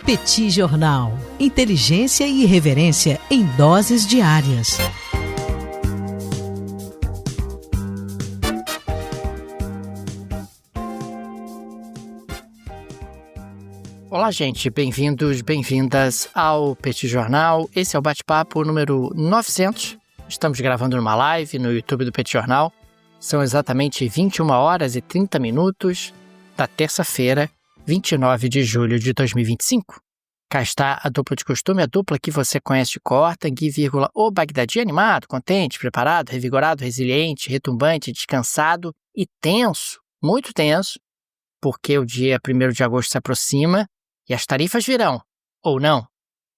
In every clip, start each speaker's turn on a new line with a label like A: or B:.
A: Petit Jornal. Inteligência e irreverência em doses diárias.
B: Olá, gente. Bem-vindos, bem-vindas ao Petit Jornal. Esse é o bate-papo número 900. Estamos gravando numa live no YouTube do Petit Jornal. São exatamente 21 horas e 30 minutos da terça-feira, 29 de julho de 2025. Cá está a dupla de costume, a dupla que você conhece de cor, Tanguy, o Bagdadi, animado, contente, preparado, revigorado, resiliente, retumbante, descansado e tenso, muito tenso, porque o dia 1º de agosto se aproxima e as tarifas virão, ou não,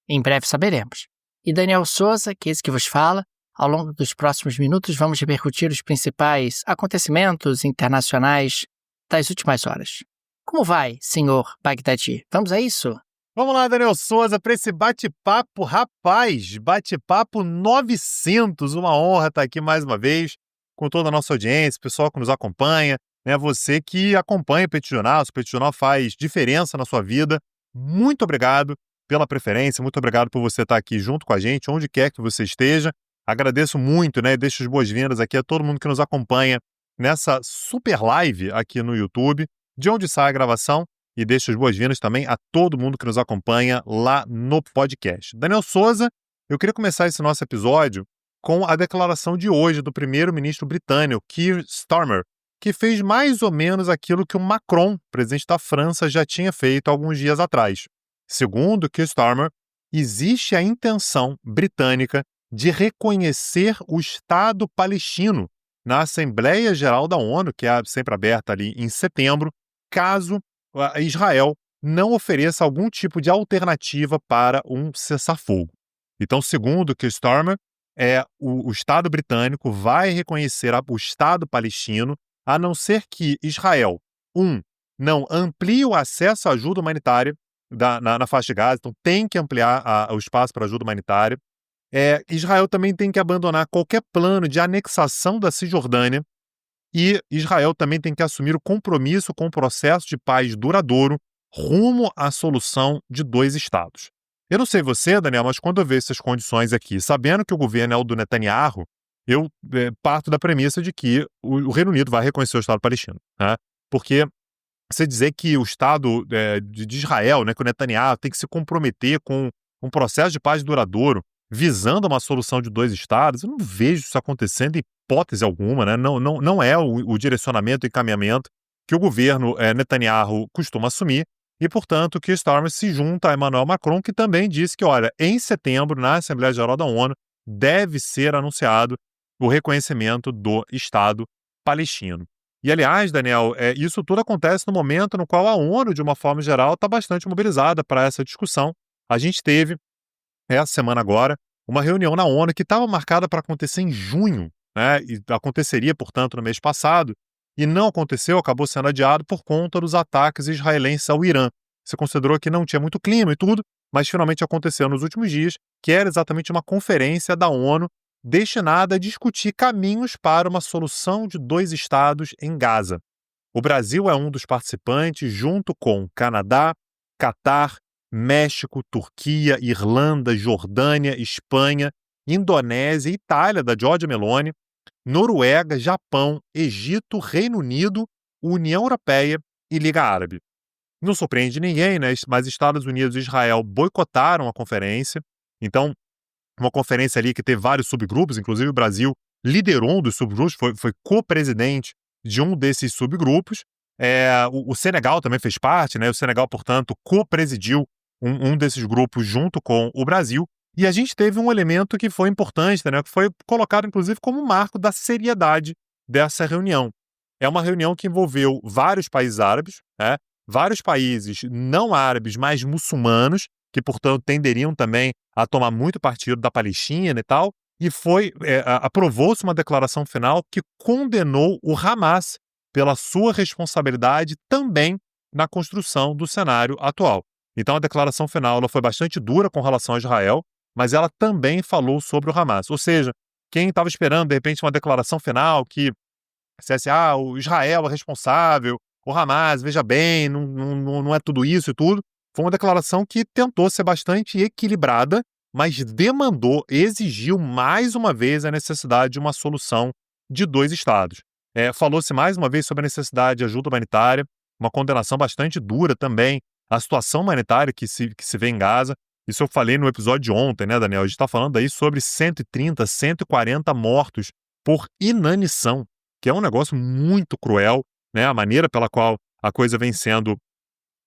B: em breve saberemos. E Daniel Souza, que é esse que vos fala, ao longo dos próximos minutos vamos repercutir os principais acontecimentos internacionais das últimas horas. Como vai, senhor Bagdadi? Vamos a isso?
C: Vamos lá, Daniel Souza, para esse bate-papo, rapaz, bate-papo 900, uma honra estar aqui mais uma vez com toda a nossa audiência, o pessoal que nos acompanha, né? Você que acompanha o Petit Jornal, se o Petit Jornal faz diferença na sua vida, muito obrigado pela preferência, muito obrigado por você estar aqui junto com a gente, onde quer que você esteja. Agradeço muito, né? Deixo as boas-vindas aqui a todo mundo que nos acompanha nessa super live aqui no YouTube, de onde sai a gravação, e deixo as boas-vindas também a todo mundo que nos acompanha lá no podcast. Daniel Souza, eu queria começar esse nosso episódio com a declaração de hoje do primeiro-ministro britânico, Keir Starmer, que fez mais ou menos aquilo que o Macron, presidente da França, já tinha feito alguns dias atrás. Segundo Keir Starmer, existe a intenção britânica de reconhecer o Estado palestino na Assembleia Geral da ONU, que é sempre aberta ali em setembro, caso Israel não ofereça algum tipo de alternativa para um cessar-fogo. Então, segundo Keir Starmer, o Estado britânico vai reconhecer o Estado palestino, a não ser que Israel, não amplie o acesso à ajuda humanitária na faixa de Gaza, então tem que ampliar o espaço para ajuda humanitária. Israel também tem que abandonar qualquer plano de anexação da Cisjordânia e Israel também tem que assumir o compromisso com o processo de paz duradouro rumo à solução de 2 estados. Eu não sei você, Daniel, mas quando eu vejo essas condições aqui, sabendo que o governo é o do Netanyahu, eu parto da premissa de que o Reino Unido vai reconhecer o Estado palestino, né? Porque você dizer que o Estado de Israel, né, que o Netanyahu tem que se comprometer com um processo de paz duradouro visando uma solução de 2 estados, eu não vejo isso acontecendo em hipótese alguma, né? Não é o direcionamento e encaminhamento que o governo Netanyahu costuma assumir e, portanto, que Starmer se junta a Emmanuel Macron, que também disse que, olha, em setembro, na Assembleia Geral da ONU, deve ser anunciado o reconhecimento do Estado palestino. E, aliás, Daniel, isso tudo acontece no momento no qual a ONU, de uma forma geral, está bastante mobilizada para essa discussão. A gente teve, essa semana agora, uma reunião na ONU que estava marcada para acontecer em junho, né? E aconteceria, portanto, no mês passado, e não aconteceu, acabou sendo adiado por conta dos ataques israelenses ao Irã. Você considerou que não tinha muito clima e tudo, mas finalmente aconteceu nos últimos dias, que era exatamente uma conferência da ONU destinada a discutir caminhos para uma solução de 2 estados em Gaza. O Brasil é um dos participantes, junto com Canadá, Catar, México, Turquia, Irlanda, Jordânia, Espanha, Indonésia, Itália, da Giorgia Meloni, Noruega, Japão, Egito, Reino Unido, União Europeia e Liga Árabe. Não surpreende ninguém, né? Mas Estados Unidos e Israel boicotaram a conferência. Então, uma conferência ali que teve vários subgrupos, inclusive o Brasil liderou um dos subgrupos, foi co-presidente de um desses subgrupos. O Senegal também fez parte, né? O Senegal, portanto, co-presidiu um desses grupos junto com o Brasil. E a gente teve um elemento que foi importante, né? Que foi colocado, inclusive, como marco da seriedade dessa reunião. É uma reunião que envolveu vários países árabes, né? Vários países não árabes, mas muçulmanos, que, portanto, tenderiam também a tomar muito partido da Palestina e tal, e aprovou-se uma declaração final que condenou o Hamas pela sua responsabilidade também na construção do cenário atual. Então, a declaração final ela foi bastante dura com relação a Israel, mas ela também falou sobre o Hamas. Ou seja, quem estava esperando, de repente, uma declaração final que dissesse, o Israel é responsável, o Hamas, veja bem, não é tudo isso e tudo, Foi uma declaração que tentou ser bastante equilibrada, mas exigiu mais uma vez a necessidade de uma solução de 2 estados. Falou-se mais uma vez sobre a necessidade de ajuda humanitária, uma condenação bastante dura também à situação humanitária que se vê em Gaza. Isso eu falei no episódio de ontem, né, Daniel? A gente está falando aí sobre 130, 140 mortos por inanição, que é um negócio muito cruel, né? A maneira pela qual a coisa vem sendo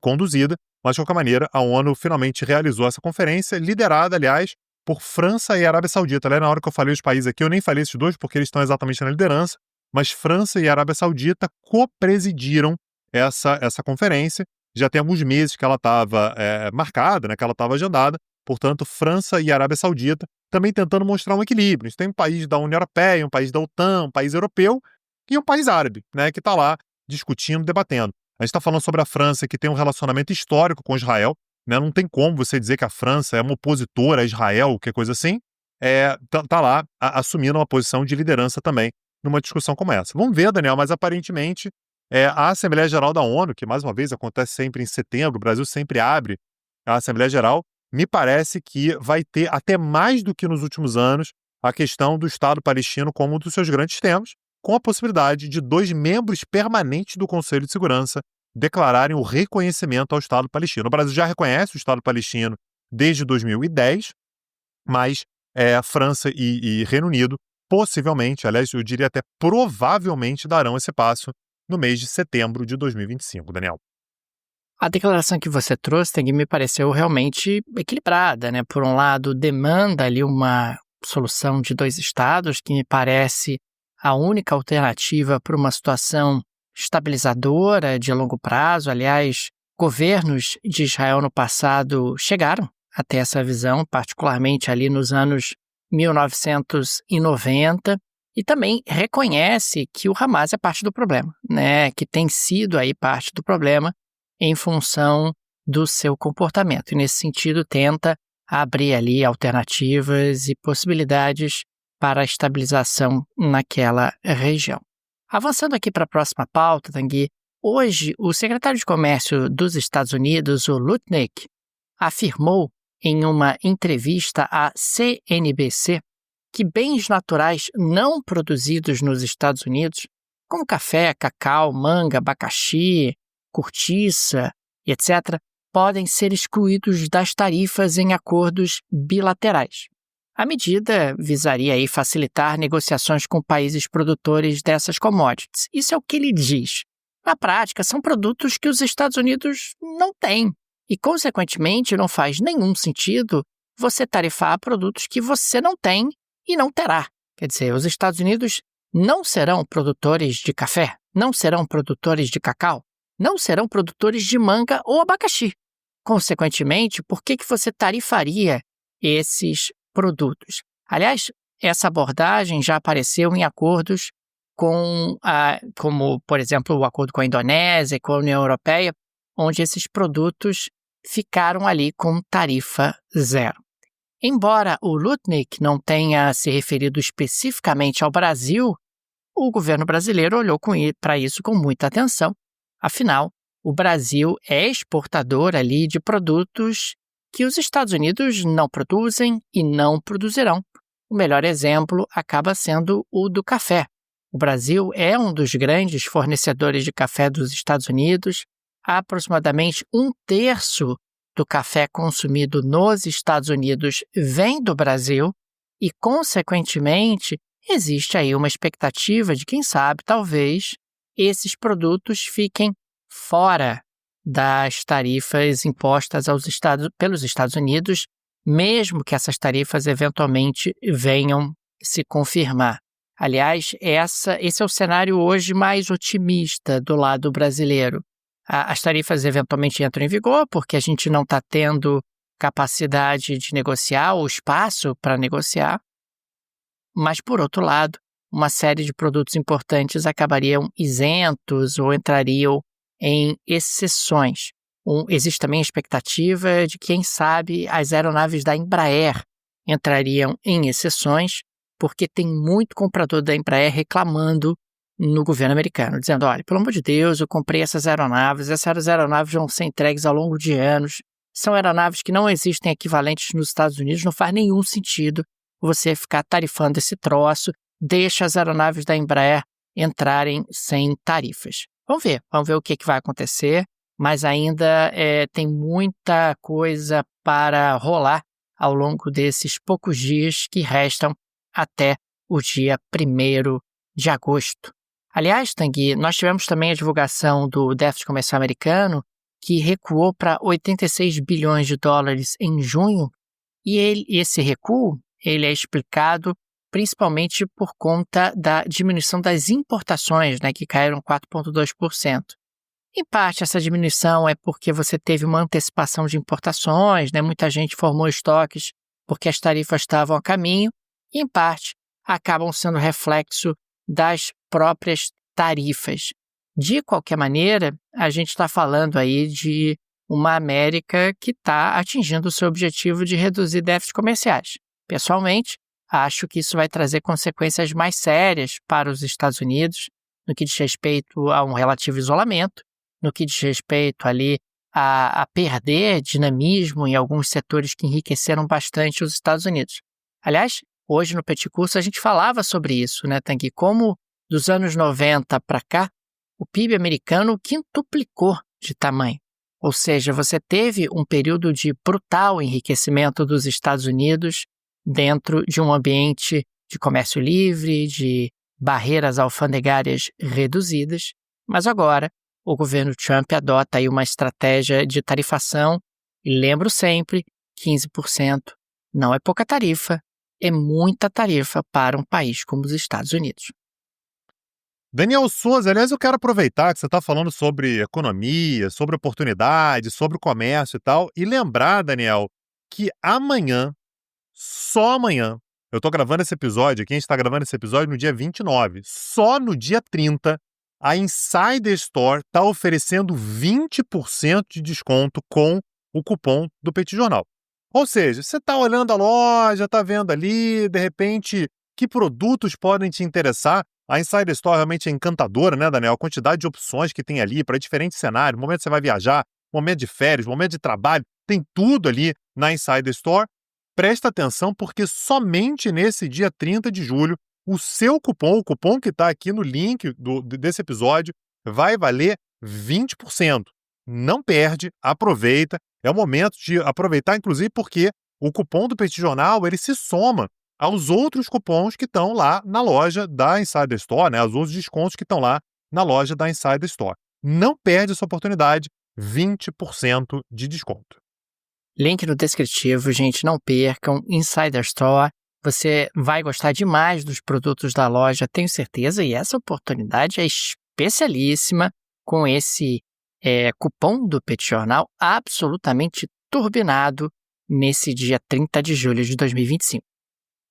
C: conduzida, mas de qualquer maneira a ONU finalmente realizou essa conferência, liderada, aliás, por França e Arábia Saudita. Na hora que eu falei os países aqui, eu nem falei esses dois porque eles estão exatamente na liderança, mas França e Arábia Saudita co-presidiram essa conferência. Já tem alguns meses que ela estava marcada, né, que ela estava agendada, portanto, França e Arábia Saudita também tentando mostrar um equilíbrio. A gente tem um país da União Europeia, um país da OTAN, um país europeu e um país árabe, né, que está lá discutindo, debatendo. A gente está falando sobre a França, que tem um relacionamento histórico com Israel, né? Não tem como você dizer que a França é uma opositora a Israel, qualquer coisa assim. Tá lá assumindo uma posição de liderança também numa discussão como essa. Vamos ver, Daniel, mas aparentemente a Assembleia Geral da ONU, que mais uma vez acontece sempre em setembro, o Brasil sempre abre a Assembleia Geral, me parece que vai ter até mais do que nos últimos anos a questão do Estado palestino como um dos seus grandes temas, com a possibilidade de 2 membros permanentes do Conselho de Segurança declararem o reconhecimento ao Estado palestino. O Brasil já reconhece o Estado palestino desde 2010, mas França e Reino Unido possivelmente, aliás, eu diria até provavelmente, darão esse passo no mês de setembro de 2025, Daniel.
B: A declaração que você trouxe, Tanguy, me pareceu realmente equilibrada, né? Por um lado, demanda ali uma solução de 2 estados, que me parece a única alternativa para uma situação estabilizadora de longo prazo. Aliás, governos de Israel no passado chegaram até essa visão, particularmente ali nos anos 1990, e também reconhece que o Hamas é parte do problema, né? Que tem sido aí parte do problema em função do seu comportamento. E nesse sentido tenta abrir ali alternativas e possibilidades para a estabilização naquela região. Avançando aqui para a próxima pauta, Tanguy, hoje o secretário de Comércio dos Estados Unidos, o Lutnick, afirmou em uma entrevista à CNBC que bens naturais não produzidos nos Estados Unidos, como café, cacau, manga, abacaxi, cortiça e etc., podem ser excluídos das tarifas em acordos bilaterais. A medida visaria aí facilitar negociações com países produtores dessas commodities. Isso é o que ele diz. Na prática, são produtos que os Estados Unidos não têm e, consequentemente, não faz nenhum sentido você tarifar produtos que você não tem e não terá. Quer dizer, os Estados Unidos não serão produtores de café, não serão produtores de cacau, não serão produtores de manga ou abacaxi. Consequentemente, por que você tarifaria esses produtos? Aliás, essa abordagem já apareceu em acordos como, por exemplo, o acordo com a Indonésia e com a União Europeia, onde esses produtos ficaram ali com tarifa zero. Embora o Lutnick não tenha se referido especificamente ao Brasil, o governo brasileiro olhou para isso com muita atenção. Afinal, o Brasil é exportador ali de produtos que os Estados Unidos não produzem e não produzirão. O melhor exemplo acaba sendo o do café. O Brasil é um dos grandes fornecedores de café dos Estados Unidos. Aproximadamente 1/3 do café consumido nos Estados Unidos vem do Brasil e, consequentemente, existe aí uma expectativa de, quem sabe, talvez, esses produtos fiquem fora das tarifas impostas pelos Estados Unidos, mesmo que essas tarifas eventualmente venham se confirmar. Aliás, esse é o cenário hoje mais otimista do lado brasileiro. As tarifas eventualmente entram em vigor porque a gente não está tendo capacidade de negociar ou espaço para negociar. Mas, por outro lado, uma série de produtos importantes acabariam isentos ou entrariam em exceções. Existe também a expectativa de que, quem sabe, as aeronaves da Embraer entrariam em exceções, porque tem muito comprador da Embraer reclamando no governo americano, dizendo: olha, pelo amor de Deus, eu comprei essas aeronaves vão ser entregues ao longo de anos, são aeronaves que não existem equivalentes nos Estados Unidos, não faz nenhum sentido você ficar tarifando esse troço, deixa as aeronaves da Embraer entrarem sem tarifas. Vamos ver o que vai acontecer, mas ainda tem muita coisa para rolar ao longo desses poucos dias que restam até o dia 1º de agosto. Aliás, Tanguy, nós tivemos também a divulgação do déficit comercial americano, que recuou para 86 bilhões de dólares em junho, e esse recuo ele é explicado principalmente por conta da diminuição das importações, né, que caíram 4,2%. Em parte, essa diminuição é porque você teve uma antecipação de importações, né, muita gente formou estoques porque as tarifas estavam a caminho, e em parte acabam sendo reflexo das próprias tarifas. De qualquer maneira, a gente está falando aí de uma América que está atingindo o seu objetivo de reduzir déficits comerciais. Pessoalmente, acho que isso vai trazer consequências mais sérias para os Estados Unidos, no que diz respeito a um relativo isolamento, no que diz respeito ali a perder dinamismo em alguns setores que enriqueceram bastante os Estados Unidos. Aliás, hoje no Petit Curso a gente falava sobre isso, né, Tanguy? Como dos anos 90 para cá, o PIB americano quintuplicou de tamanho. Ou seja, você teve um período de brutal enriquecimento dos Estados Unidos dentro de um ambiente de comércio livre, de barreiras alfandegárias reduzidas, mas agora o governo Trump adota aí uma estratégia de tarifação, e lembro sempre, 15% não é pouca tarifa, é muita tarifa para um país como os Estados Unidos.
C: Daniel Souza, aliás, eu quero aproveitar que você está falando sobre economia, sobre oportunidade, sobre comércio e tal, e lembrar, Daniel, que amanhã, só amanhã, eu estou gravando esse episódio aqui, a gente está gravando esse episódio no dia 29, só no dia 30, a Insider Store está oferecendo 20% de desconto com o cupom do Petit Jornal. Ou seja, você está olhando a loja, está vendo ali, de repente, que produtos podem te interessar. A Insider Store realmente é encantadora, né, Daniel? A quantidade de opções que tem ali para diferentes cenários, momento que você vai viajar, momento de férias, momento de trabalho, tem tudo ali na Insider Store. Presta atenção porque somente nesse dia 30 de julho, o seu cupom, o cupom que está aqui no link desse episódio, vai valer 20%. Não perde, aproveita. É o momento de aproveitar, inclusive, porque o cupom do Petit Jornal, ele se soma aos outros cupons que estão lá na loja da Insider Store, né? Os outros descontos que estão lá na loja da Insider Store. Não perde essa oportunidade, 20% de desconto.
B: Link no descritivo, gente, não percam, Insider Store. Você vai gostar demais dos produtos da loja, tenho certeza, e essa oportunidade é especialíssima com esse cupom do Petit Jornal absolutamente turbinado nesse dia 30 de julho de 2025.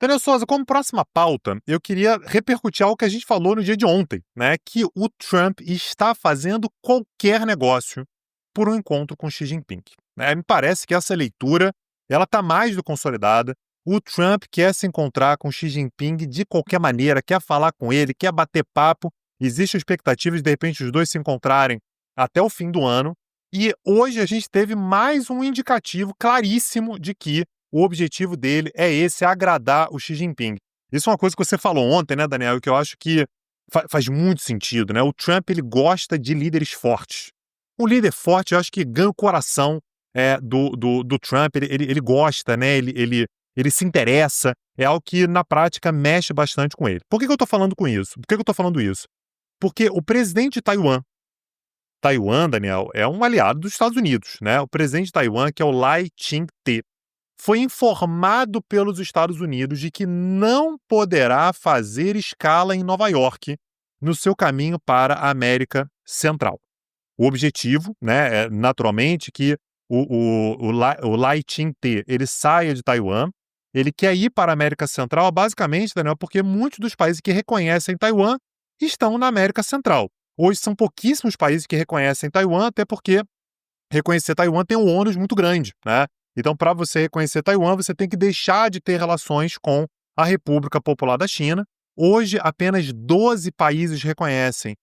C: Daniel Souza, como próxima pauta, eu queria repercutir algo que a gente falou no dia de ontem, né? Que o Trump está fazendo qualquer negócio por um encontro com Xi Jinping. Me parece que essa leitura ela está mais do consolidada. O Trump quer se encontrar com Xi Jinping de qualquer maneira, quer falar com ele, quer bater papo. Existe a expectativa de repente, os dois se encontrarem até o fim do ano. E hoje a gente teve mais um indicativo claríssimo de que o objetivo dele é esse, agradar o Xi Jinping. Isso é uma coisa que você falou ontem, né, Daniel, que eu acho que faz muito sentido, né? O Trump, ele gosta de líderes fortes. Um líder forte, eu acho que ganha o coração do Trump, ele gosta, né? Ele se interessa, é algo que na prática mexe bastante com ele. Por que eu estou falando com isso? Por que eu estou falando isso? Porque o presidente de Taiwan, Daniel, é um aliado dos Estados Unidos, né? O presidente de Taiwan, que é o Lai Ching-te, foi informado pelos Estados Unidos de que não poderá fazer escala em Nova York no seu caminho para a América Central. O objetivo, né, é naturalmente que o Lai Ching-te ele saia de Taiwan, ele quer ir para a América Central, basicamente, Daniel, porque muitos dos países que reconhecem Taiwan estão na América Central. Hoje são pouquíssimos países que reconhecem Taiwan, até porque reconhecer Taiwan tem um ônus muito grande, né? Então, para você reconhecer Taiwan, você tem que deixar de ter relações com a República Popular da China. Hoje, apenas 12 países reconhecem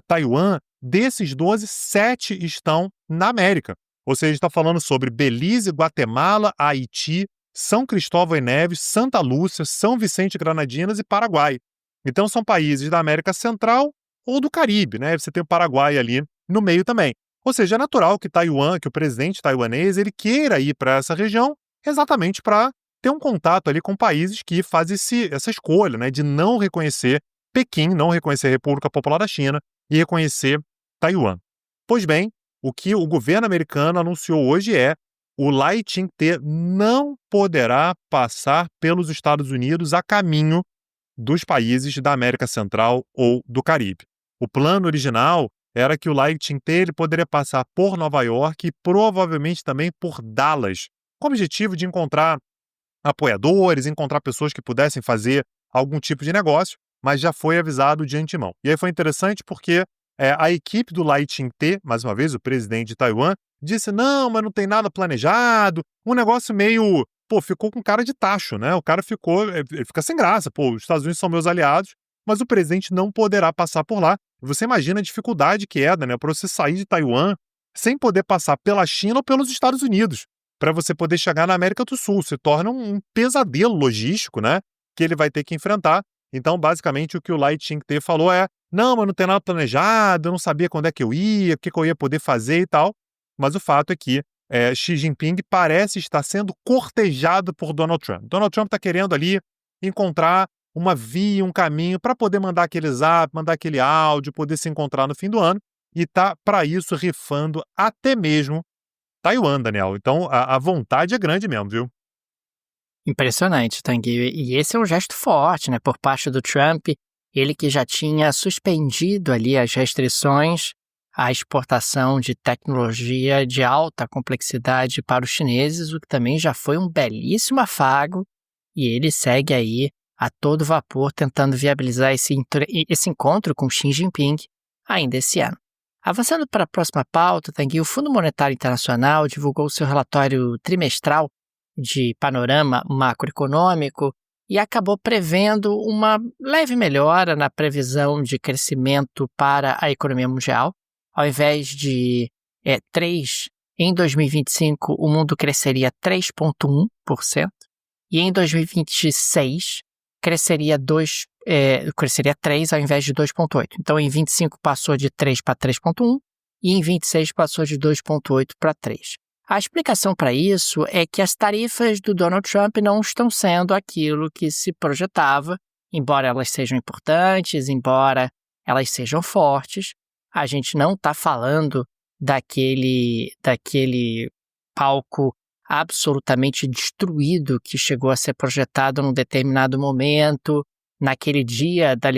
C: Taiwan. Desses 12, 7 estão na América. Ou seja, a gente está falando sobre Belize, Guatemala, Haiti, São Cristóvão e Neves, Santa Lúcia, São Vicente e Granadinas e Paraguai. Então são países da América Central ou do Caribe, né? Você tem o Paraguai ali no meio também. Ou seja, é natural que que o presidente taiwanês, ele queira ir para essa região exatamente para ter um contato ali com países que fazem essa escolha, né, de não reconhecer Pequim, não reconhecer a República Popular da China e reconhecer Taiwan. Pois bem, o que o governo americano anunciou hoje é o Lai Ching-te não poderá passar pelos Estados Unidos a caminho dos países da América Central ou do Caribe. O plano original era que o Lai Ching-te ele poderia passar por Nova York e provavelmente também por Dallas, com o objetivo de encontrar apoiadores, encontrar pessoas que pudessem fazer algum tipo de negócio, mas já foi avisado de antemão. E aí foi interessante porque a equipe do Lai Ching-te, mais uma vez o presidente de Taiwan, disse não, mas não tem nada planejado, um negócio meio, ficou com cara de tacho, né? O cara ele fica sem graça, os Estados Unidos são meus aliados, mas o presidente não poderá passar por lá. Você imagina a dificuldade que é, né, para você sair de Taiwan sem poder passar pela China ou pelos Estados Unidos, para você poder chegar na América do Sul. Se torna um pesadelo logístico, né, que ele vai ter que enfrentar. Então, basicamente, o que o Lai Ching-te falou é não, mas não tem nada planejado, eu não sabia quando é que eu ia, o que eu ia poder fazer e tal. Mas o fato é que Xi Jinping parece estar sendo cortejado por Donald Trump. Donald Trump está querendo ali encontrar uma via, um caminho para poder mandar aquele zap, mandar aquele áudio, poder se encontrar no fim do ano e está, para isso, rifando até mesmo Taiwan, Daniel. Então, a vontade é grande mesmo, viu?
B: Impressionante, Tanguy. E esse é um gesto forte, né, por parte do Trump, ele que já tinha suspendido ali as restrições à exportação de tecnologia de alta complexidade para os chineses, o que também já foi um belíssimo afago, e ele segue aí a todo vapor tentando viabilizar esse encontro com Xi Jinping ainda esse ano. Avançando para a próxima pauta, Tanguy, o Fundo Monetário Internacional divulgou seu relatório trimestral de panorama macroeconômico e acabou prevendo uma leve melhora na previsão de crescimento para a economia mundial. Ao invés de 3, em 2025 o mundo cresceria 3,1% e em 2026 cresceria 3 ao invés de 2,8%. Então, em 25 passou de 3 para 3,1 e em 26 passou de 2,8 para 3. A explicação para isso é que as tarifas do Donald Trump não estão sendo aquilo que se projetava, embora elas sejam importantes, embora elas sejam fortes. A gente não está falando daquele palco absolutamente destruído que chegou a ser projetado num determinado momento, naquele dia da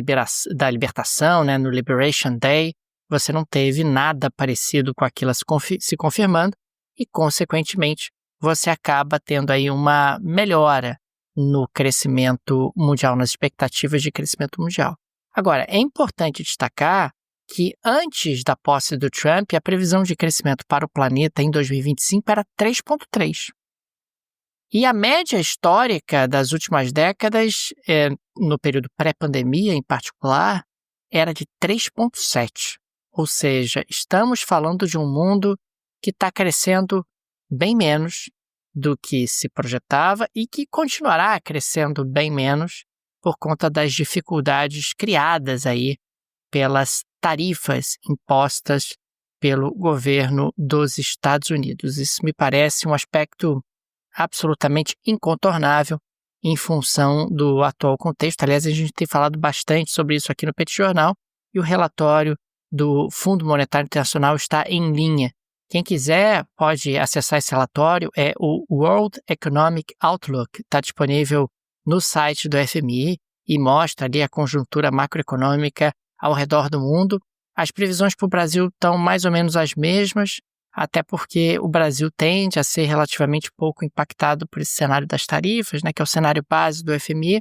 B: libertação, né, no Liberation Day. Você não teve nada parecido com aquilo se confirmando e, consequentemente, você acaba tendo aí uma melhora no crescimento mundial, nas expectativas de crescimento mundial. Agora, é importante destacar que antes da posse do Trump, a previsão de crescimento para o planeta em 2025 era 3,3. E a média histórica das últimas décadas, no período pré-pandemia em particular, era de 3,7. Ou seja, estamos falando de um mundo que está crescendo bem menos do que se projetava e que continuará crescendo bem menos por conta das dificuldades criadas aí pelas tarifas impostas pelo governo dos Estados Unidos. Isso me parece um aspecto absolutamente incontornável em função do atual contexto. Aliás, a gente tem falado bastante sobre isso aqui no Petit Jornal e o relatório do Fundo Monetário Internacional está em linha. Quem quiser pode acessar esse relatório, é o World Economic Outlook, está disponível no site do FMI e mostra ali a conjuntura macroeconômica ao redor do mundo. As previsões para o Brasil estão mais ou menos as mesmas, até porque o Brasil tende a ser relativamente pouco impactado por esse cenário das tarifas, né, que é o cenário base do FMI,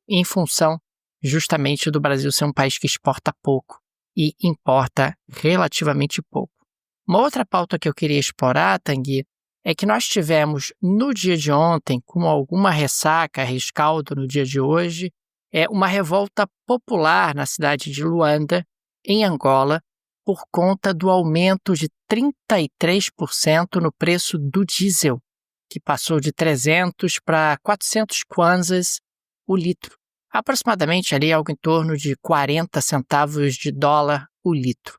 B: em função justamente do Brasil ser um país que exporta pouco e importa relativamente pouco. Uma outra pauta que eu queria explorar, Tanguy, é que nós tivemos no dia de ontem, com alguma ressaca, rescaldo no dia de hoje, uma revolta popular na cidade de Luanda, em Angola, por conta do aumento de 33% no preço do diesel, que passou de 300 para 400 kwanzas o litro. Aproximadamente ali algo em torno de 40 centavos de dólar o litro.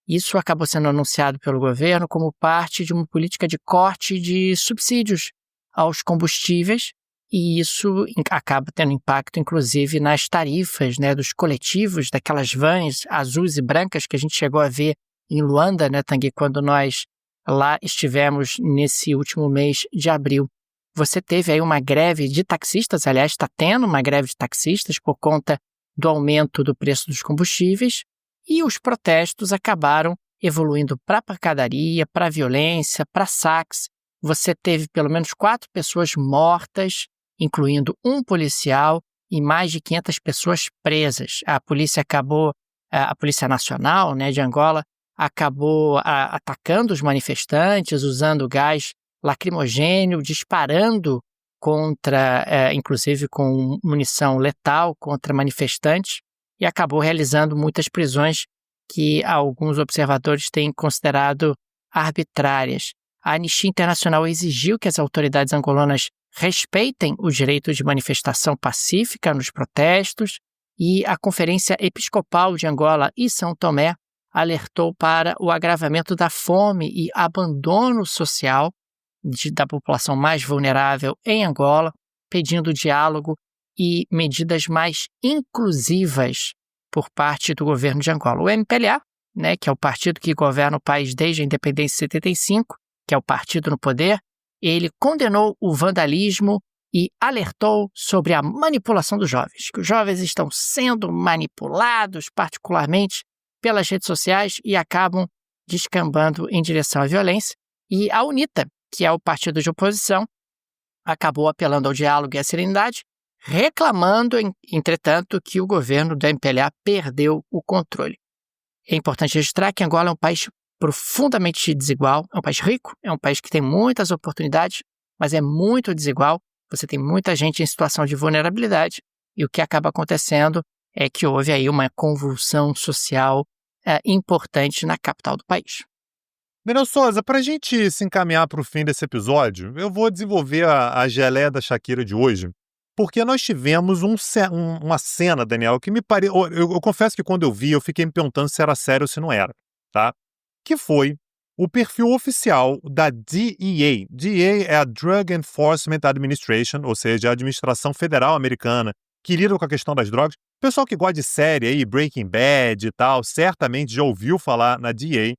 B: Isso acabou sendo anunciado pelo governo como parte de uma política de corte de subsídios aos combustíveis, e isso acaba tendo impacto, inclusive, nas tarifas, né, dos coletivos, daquelas vans azuis e brancas que a gente chegou a ver em Luanda, né, Tanguy, quando nós lá estivemos nesse último mês de abril. Você teve aí uma greve de taxistas, aliás, está tendo uma greve de taxistas por conta do aumento do preço dos combustíveis, e os protestos acabaram evoluindo para a pancadaria, para a violência, para saques. Você teve pelo menos 4 pessoas mortas, incluindo um policial, e mais de 500 pessoas presas. A Polícia Nacional, né, de Angola acabou atacando os manifestantes, usando gás lacrimogênio, disparando contra, inclusive com munição letal contra manifestantes, e acabou realizando muitas prisões que alguns observadores têm considerado arbitrárias. A Anistia Internacional exigiu que as autoridades angolanas respeitem o direito de manifestação pacífica nos protestos, e a Conferência Episcopal de Angola e São Tomé alertou para o agravamento da fome e abandono social da população mais vulnerável em Angola, pedindo diálogo e medidas mais inclusivas por parte do governo de Angola. O MPLA, né, que é o partido que governa o país desde a independência de 75, que é o partido no poder, ele condenou o vandalismo e alertou sobre a manipulação dos jovens, que os jovens estão sendo manipulados, particularmente pelas redes sociais, e acabam descambando em direção à violência. E a UNITA, que é o partido de oposição, acabou apelando ao diálogo e à serenidade, reclamando, entretanto, que o governo do MPLA perdeu o controle. É importante registrar que Angola é um país profundamente desigual, é um país rico, é um país que tem muitas oportunidades, mas é muito desigual. Você tem muita gente em situação de vulnerabilidade, e o que acaba acontecendo é que houve aí uma convulsão social importante na capital do país.
C: Daniel Souza, para a gente se encaminhar para o fim desse episódio, eu vou desenvolver a geleia da Shakira de hoje, porque nós tivemos uma cena, Daniel, que me pareceu... Eu confesso que quando eu vi, eu fiquei me perguntando se era sério ou se não era, tá? Que foi o perfil oficial da DEA. DEA é a Drug Enforcement Administration, ou seja, a Administração Federal Americana, que lida com a questão das drogas. O pessoal que gosta de série aí, Breaking Bad e tal, certamente já ouviu falar na DEA,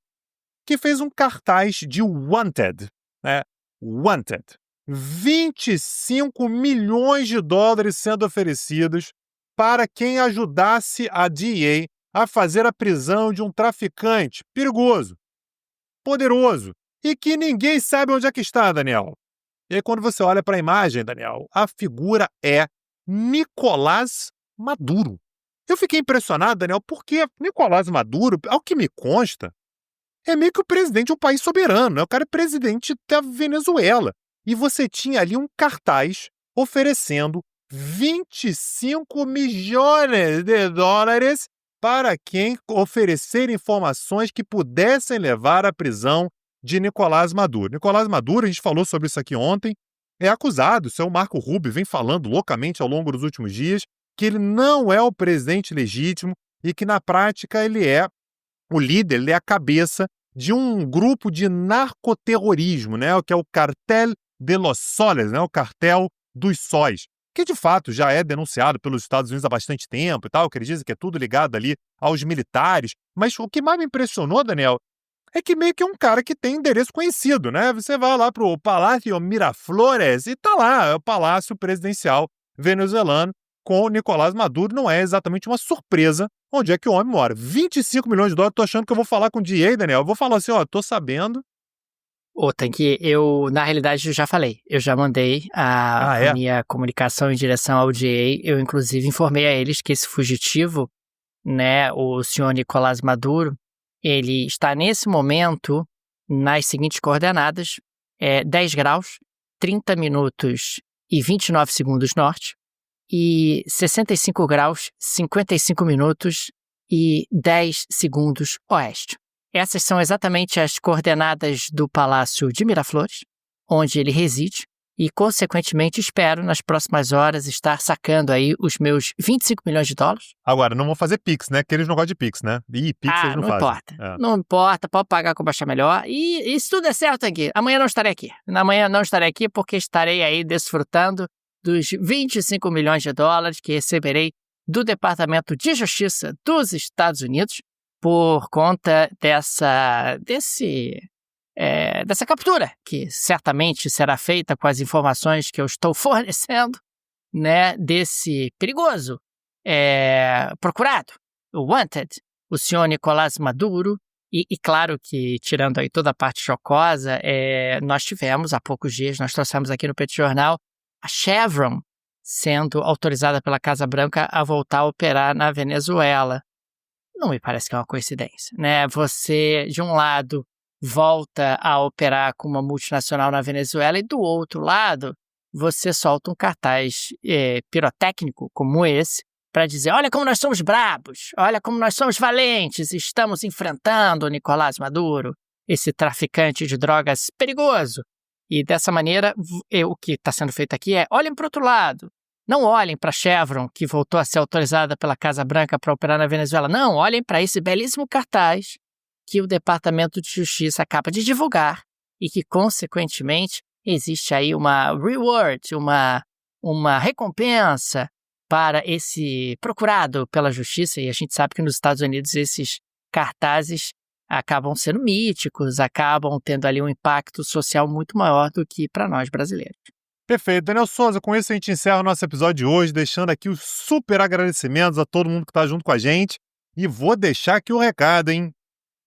C: que fez um cartaz de Wanted, né? Wanted. 25 milhões de dólares sendo oferecidos para quem ajudasse a DEA a fazer a prisão de um traficante perigoso, poderoso, e que ninguém sabe onde é que está, Daniel. E aí, quando você olha para a imagem, Daniel, a figura é Nicolás Maduro. Eu fiquei impressionado, Daniel, porque Nicolás Maduro, ao que me consta, é meio que o presidente de um país soberano, né? O cara é presidente da Venezuela. E você tinha ali um cartaz oferecendo 25 milhões de dólares para quem oferecer informações que pudessem levar à prisão de Nicolás Maduro. Nicolás Maduro, a gente falou sobre isso aqui ontem, é acusado, o seu Marco Rubio vem falando loucamente ao longo dos últimos dias, que ele não é o presidente legítimo e que, na prática, ele é o líder, ele é a cabeça de um grupo de narcoterrorismo, né, que é o Cartel de los Soles, né, o Cartel dos Sóis, que de fato já é denunciado pelos Estados Unidos há bastante tempo e tal, que eles dizem que é tudo ligado ali aos militares. Mas o que mais me impressionou, Daniel, é que meio que é um cara que tem endereço conhecido, né? Você vai lá pro Palácio Miraflores e tá lá, é o Palácio Presidencial venezuelano com o Nicolás Maduro. Não é exatamente uma surpresa onde é que o homem mora. 25 milhões de dólares, tô achando que eu vou falar com o DA, Daniel. Eu vou falar assim, ó, tô sabendo.
B: Na realidade, eu já falei. Eu já mandei a minha comunicação em direção ao DA. Eu, inclusive, informei a eles que esse fugitivo, né, o senhor Nicolás Maduro, ele está nesse momento nas seguintes coordenadas: 10 graus, 30 minutos e 29 segundos norte, e 65 graus, 55 minutos e 10 segundos oeste. Essas são exatamente as coordenadas do Palácio de Miraflores, onde ele reside, e, consequentemente, espero, nas próximas horas, estar sacando aí os meus 25 milhões de dólares.
C: Agora, não vão fazer Pix, né? Porque eles não gostam de Pix, né? Ih, Pix eles não fazem.
B: Importa. Não importa, pode pagar como achar melhor. E se tudo der certo aqui, amanhã não estarei aqui. Amanhã não estarei aqui porque estarei aí desfrutando dos 25 milhões de dólares que receberei do Departamento de Justiça dos Estados Unidos por conta dessa captura, que certamente será feita com as informações que eu estou fornecendo, né, desse perigoso procurado, o wanted, o senhor Nicolás Maduro. E claro que, tirando aí toda a parte jocosa, nós tivemos, há poucos dias, nós trouxemos aqui no Petit Jornal, a Chevron sendo autorizada pela Casa Branca a voltar a operar na Venezuela. Não me parece que é uma coincidência, né? Você, de um lado, volta a operar com uma multinacional na Venezuela e, do outro lado, você solta um cartaz pirotécnico como esse para dizer: olha como nós somos brabos, olha como nós somos valentes, estamos enfrentando o Nicolás Maduro, esse traficante de drogas perigoso. E dessa maneira, o que está sendo feito aqui olhem para o outro lado. Não olhem para a Chevron, que voltou a ser autorizada pela Casa Branca para operar na Venezuela. Não, olhem para esse belíssimo cartaz que o Departamento de Justiça acaba de divulgar e que, consequentemente, existe aí uma reward, uma recompensa para esse procurado pela Justiça. E a gente sabe que nos Estados Unidos esses cartazes acabam sendo míticos, acabam tendo ali um impacto social muito maior do que para nós brasileiros.
C: Perfeito. Daniel Souza, com isso a gente encerra o nosso episódio de hoje, deixando aqui os super agradecimentos a todo mundo que está junto com a gente. E vou deixar aqui o recado, hein?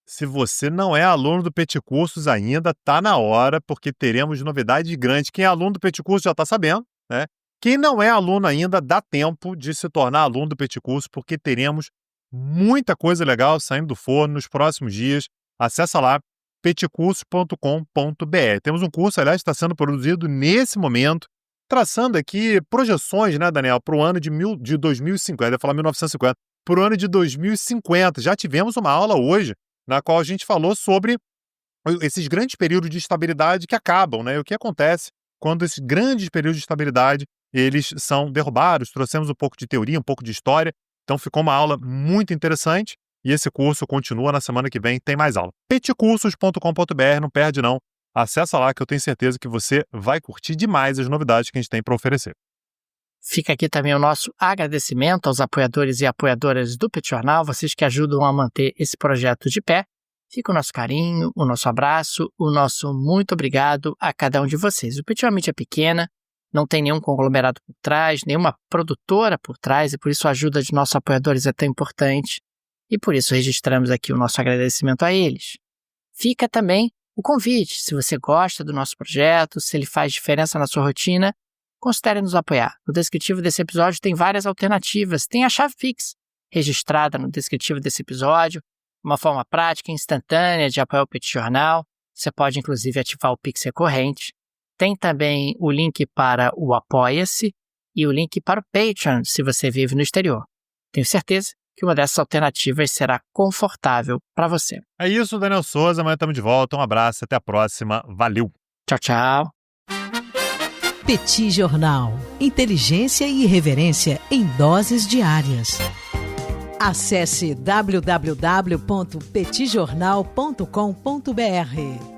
C: Se você não é aluno do Petit Cursos ainda, tá na hora, porque teremos novidades grandes. Quem é aluno do Petit Curso já está sabendo, né? Quem não é aluno ainda, dá tempo de se tornar aluno do Petit Curso, porque teremos muita coisa legal saindo do forno nos próximos dias. Acessa lá, petcursos.com.br. Temos um curso, aliás, que está sendo produzido nesse momento, traçando aqui projeções, né, Daniel, para o ano de 2050, eu ia falar 1950, para o ano de 2050. Já tivemos uma aula hoje, na qual a gente falou sobre esses grandes períodos de estabilidade que acabam, né? E o que acontece quando esses grandes períodos de estabilidade, eles são derrubados. Trouxemos um pouco de teoria, um pouco de história, então ficou uma aula muito interessante. E esse curso continua na semana que vem, tem mais aula. petcursos.com.br, não perde não. Acessa lá que eu tenho certeza que você vai curtir demais as novidades que a gente tem para oferecer.
B: Fica aqui também o nosso agradecimento aos apoiadores e apoiadoras do Petit Jornal, vocês que ajudam a manter esse projeto de pé. Fica o nosso carinho, o nosso abraço, o nosso muito obrigado a cada um de vocês. O Petit é uma mídia pequena, não tem nenhum conglomerado por trás, nenhuma produtora por trás, e por isso a ajuda de nossos apoiadores é tão importante. E por isso registramos aqui o nosso agradecimento a eles. Fica também o convite, se você gosta do nosso projeto, se ele faz diferença na sua rotina, considere nos apoiar. No descritivo desse episódio tem várias alternativas. Tem a chave Pix, registrada no descritivo desse episódio, uma forma prática e instantânea de apoiar o Petit Jornal. Você pode, inclusive, ativar o Pix recorrente. Tem também o link para o Apoia-se e o link para o Patreon, se você vive no exterior. Tenho certeza que uma dessas alternativas será confortável para você.
C: É isso, Daniel Souza. Amanhã estamos de volta. Um abraço, até a próxima. Valeu!
B: Tchau, tchau.
A: Petit Jornal. Inteligência e irreverência em doses diárias. Acesse www.petitjornal.com.br.